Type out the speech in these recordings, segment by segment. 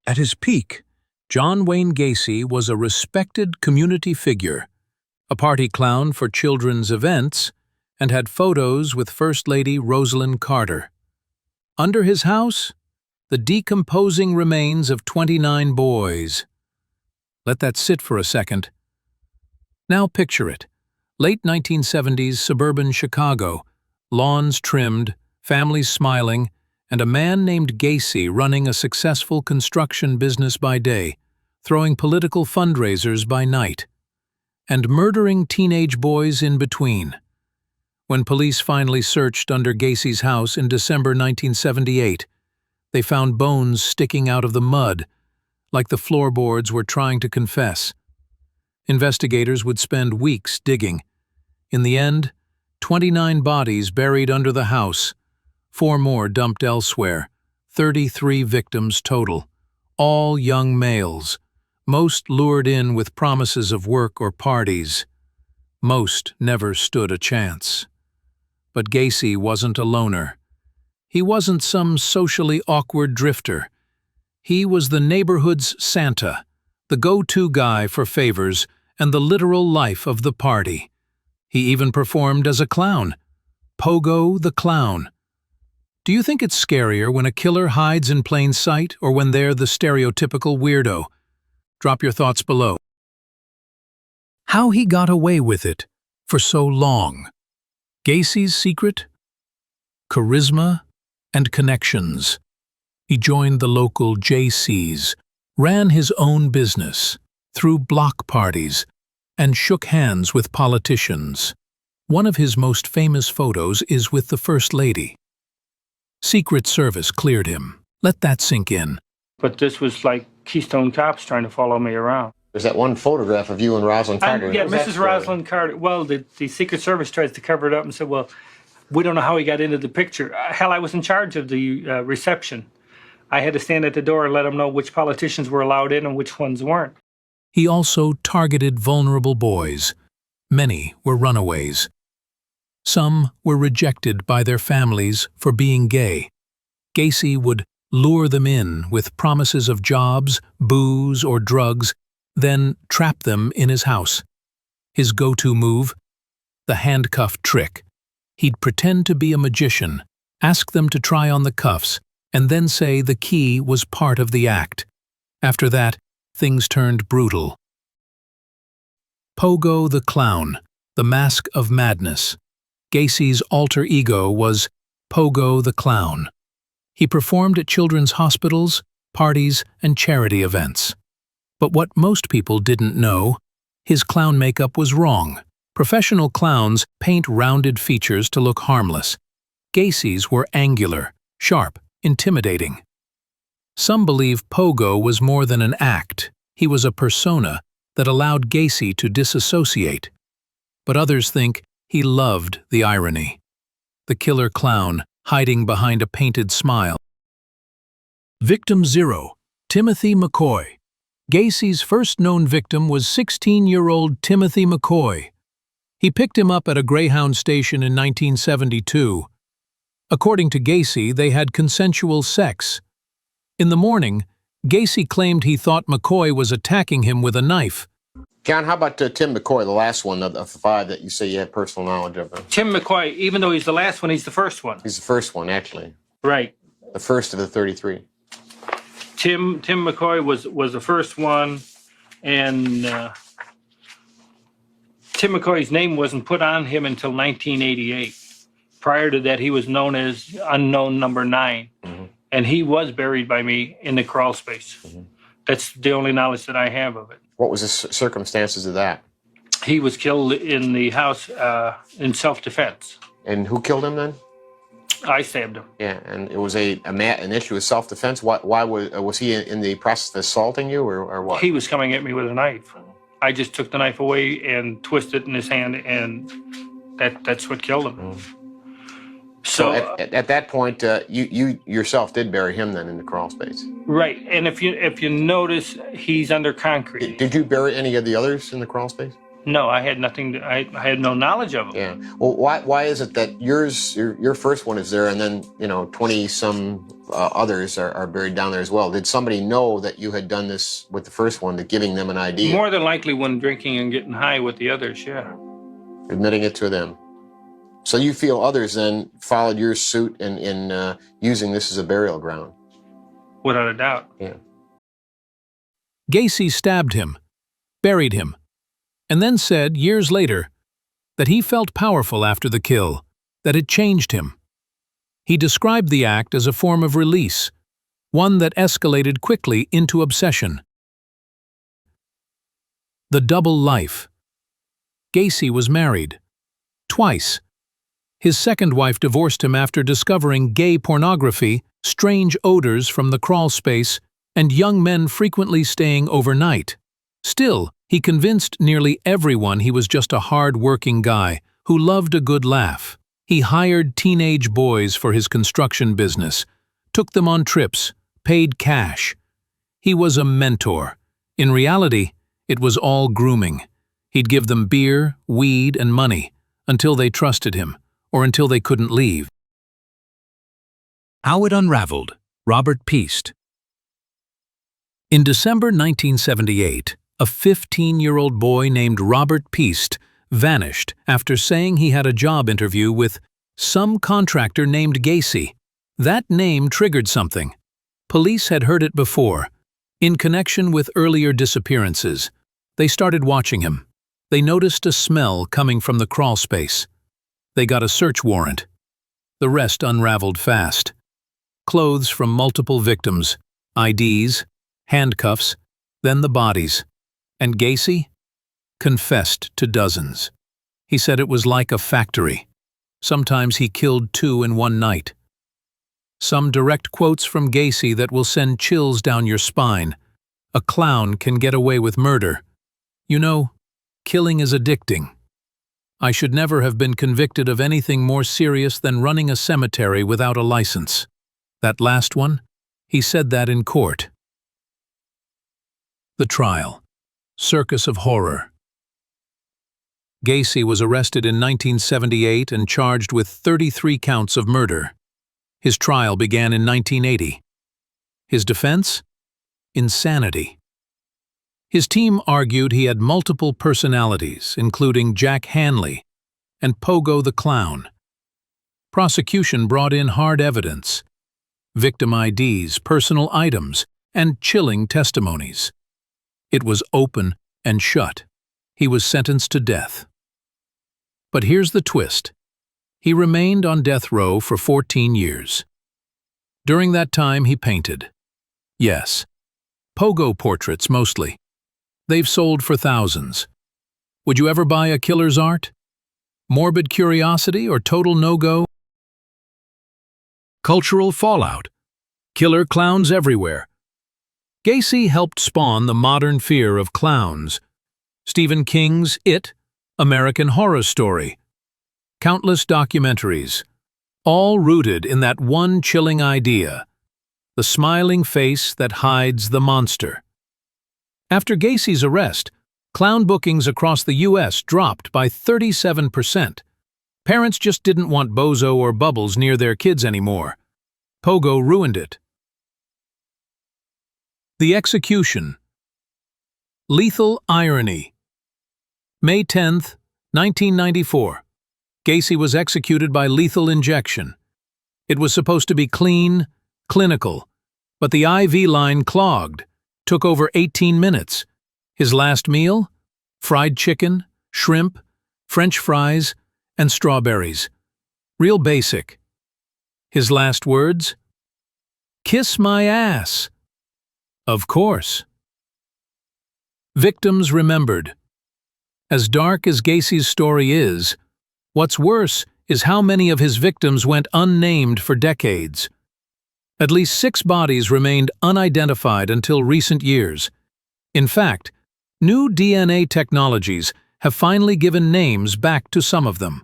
At his peak, John Wayne Gacy was a respected community figure, a party clown for children's events, and had photos with First Lady Rosalind Carter. Under his house, the decomposing remains of 29 boys. Let that sit for a second. Now picture it. Late 1970s suburban Chicago, lawns trimmed, families smiling, and a man named Gacy running a successful construction business by day, throwing political fundraisers by night, and murdering teenage boys in between. When police finally searched under Gacy's house in December 1978, they found bones sticking out of the mud, like the floorboards were trying to confess. Investigators would spend weeks digging. In the end, 29 bodies buried under the house, 4 more dumped elsewhere, 33 victims total, all young males, most lured in with promises of work or parties. Most never stood a chance. But Gacy wasn't a loner. He wasn't some socially awkward drifter. He was the neighborhood's Santa, the go-to guy for favors and the literal life of the party. He even performed as a clown, Pogo the Clown. Do you think it's scarier when a killer hides in plain sight or when they're the stereotypical weirdo? Drop your thoughts below. How he got away with it for so long. Gacy's secret? Charisma and connections. He joined the local JCs, ran his own business, threw block parties, and shook hands with politicians. One of his most famous photos is with the First Lady. Secret Service cleared him. Let that sink in. But this was like Keystone Cops trying to follow me around. There's that one photograph of you and Rosalind Carter. Yeah, Mrs. Rosalind Carter. Well, the Secret Service tries to cover it up and said, well, we don't know how he got into the picture. Hell, I was in charge of the reception. I had to stand at the door and let them know which politicians were allowed in and which ones weren't. He also targeted vulnerable boys. Many were runaways. Some were rejected by their families for being gay. Gacy would lure them in with promises of jobs, booze, or drugs, then trap them in his house. His go-to move? The handcuff trick. He'd pretend to be a magician, ask them to try on the cuffs, and then say the key was part of the act. After that, things turned brutal. Pogo the Clown, the mask of madness. Gacy's alter ego was Pogo the Clown. He performed at children's hospitals, parties, and charity events. But what most people didn't know, his clown makeup was wrong. Professional clowns paint rounded features to look harmless. Gacy's were angular, sharp, intimidating. Some believe Pogo was more than an act. He was a persona that allowed Gacy to disassociate. But others think he loved the irony. The killer clown hiding behind a painted smile. Victim 0, Timothy McCoy. Gacy's first known victim was 16-year-old Timothy McCoy. He picked him up at a Greyhound station in 1972. According to Gacy, they had consensual sex. In the morning, Gacy claimed he thought McCoy was attacking him with a knife. John, how about Tim McCoy, the last one of the 5 that you say you have personal knowledge of? Tim McCoy, even though he's the last one, he's the first one. He's the first one, actually. Right. The first of the 33. Tim McCoy was the first one, and Tim McCoy's name wasn't put on him until 1988. Prior to that, he was known as Unknown Number 9, and he was buried by me in the Crawlspace. That's the only knowledge that I have of it. What was the circumstances of that? He was killed in the house in self-defense. And who killed him then? I stabbed him. Yeah, and it was an issue of self-defense. Why was he in the process of assaulting you, or what? He was coming at me with a knife. I just took the knife away and twisted it in his hand, and that's what killed him. So at that point, you yourself did bury him then in the crawl space. Right, and if you notice, he's under concrete. Did you bury any of the others in the crawl space? No, I had nothing. I had no knowledge of them. Yeah. Well, why is it that your first one is there, and then 20 some others are buried down there as well? Did somebody know that you had done this with the first one, that giving them an ID? More than likely, when drinking and getting high with the others, yeah. Admitting it to them. So you feel others then followed your suit in using this as a burial ground? Without a doubt. Yeah. Gacy stabbed him, buried him, and then said, years later, that he felt powerful after the kill, that it changed him. He described the act as a form of release, one that escalated quickly into obsession. The double life. Gacy was married. Twice. His second wife divorced him after discovering gay pornography, strange odors from the crawlspace, and young men frequently staying overnight. Still, he convinced nearly everyone he was just a hard-working guy who loved a good laugh. He hired teenage boys for his construction business, took them on trips, paid cash. He was a mentor. In reality, it was all grooming. He'd give them beer, weed, and money until they trusted him, or until they couldn't leave. How it unraveled. Robert Piest. In December 1978, a 15-year-old boy named Robert Piest vanished after saying he had a job interview with some contractor named Gacy. That name triggered something. Police had heard it before. In connection with earlier disappearances, they started watching him. They noticed a smell coming from the crawlspace. They got a search warrant. The rest unraveled fast. Clothes from multiple victims, IDs, handcuffs, then the bodies. And Gacy confessed to dozens. He said it was like a factory. Sometimes he killed 2 in one night. Some direct quotes from Gacy that will send chills down your spine. A clown can get away with murder. You know, killing is addicting. I should never have been convicted of anything more serious than running a cemetery without a license. That last one, he said that in court. The trial. Circus of horror. Gacy was arrested in 1978 and charged with 33 counts of murder. His trial began in 1980. His defense? Insanity. His team argued he had multiple personalities, including Jack Hanley and Pogo the Clown. Prosecution brought in hard evidence, victim IDs, personal items, and chilling testimonies. It was open and shut. He was sentenced to death. But here's the twist. He remained on death row for 14 years. During that time, he painted. Yes, Pogo portraits mostly. They've sold for thousands. Would you ever buy a killer's art? Morbid curiosity or total no-go? Cultural fallout. Killer clowns everywhere. Gacy helped spawn the modern fear of clowns. Stephen King's It, American Horror Story. Countless documentaries, all rooted in that one chilling idea, the smiling face that hides the monster. After Gacy's arrest, clown bookings across the U.S. dropped by 37%. Parents just didn't want Bozo or Bubbles near their kids anymore. Pogo ruined it. The execution. Lethal irony. May 10, 1994. Gacy was executed by lethal injection. It was supposed to be clean, clinical, but the IV line clogged, took over 18 minutes. His last meal? Fried chicken, shrimp, French fries, and strawberries. Real basic. His last words? Kiss my ass. Of course. Victims remembered. As dark as Gacy's story is, what's worse is how many of his victims went unnamed for decades. At least 6 bodies remained unidentified until recent years. In fact, new DNA technologies have finally given names back to some of them.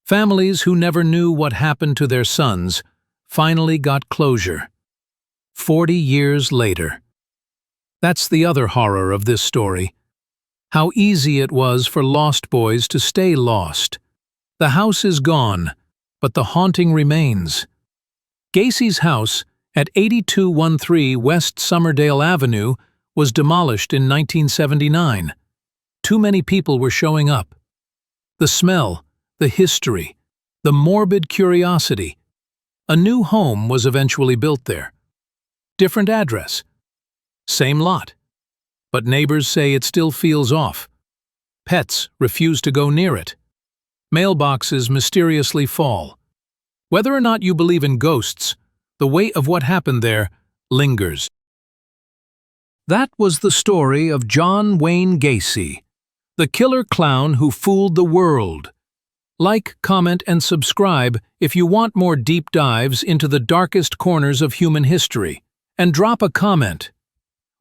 Families who never knew what happened to their sons finally got closure. 40 years later. That's the other horror of this story. How easy it was for lost boys to stay lost. The house is gone, but the haunting remains. Gacy's house at 8213 West Summerdale Avenue was demolished in 1979. Too many people were showing up. The smell, the history, the morbid curiosity. A new home was eventually built there. Different address. Same lot. But neighbors say it still feels off. Pets refuse to go near it. Mailboxes mysteriously fall. Whether or not you believe in ghosts, the weight of what happened there lingers. That was the story of John Wayne Gacy, the killer clown who fooled the world. Like, comment, and subscribe if you want more deep dives into the darkest corners of human history. And drop a comment.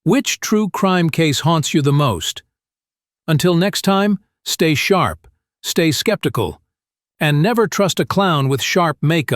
Which true crime case haunts you the most? Until next time, stay sharp, stay skeptical, and never trust a clown with sharp makeup.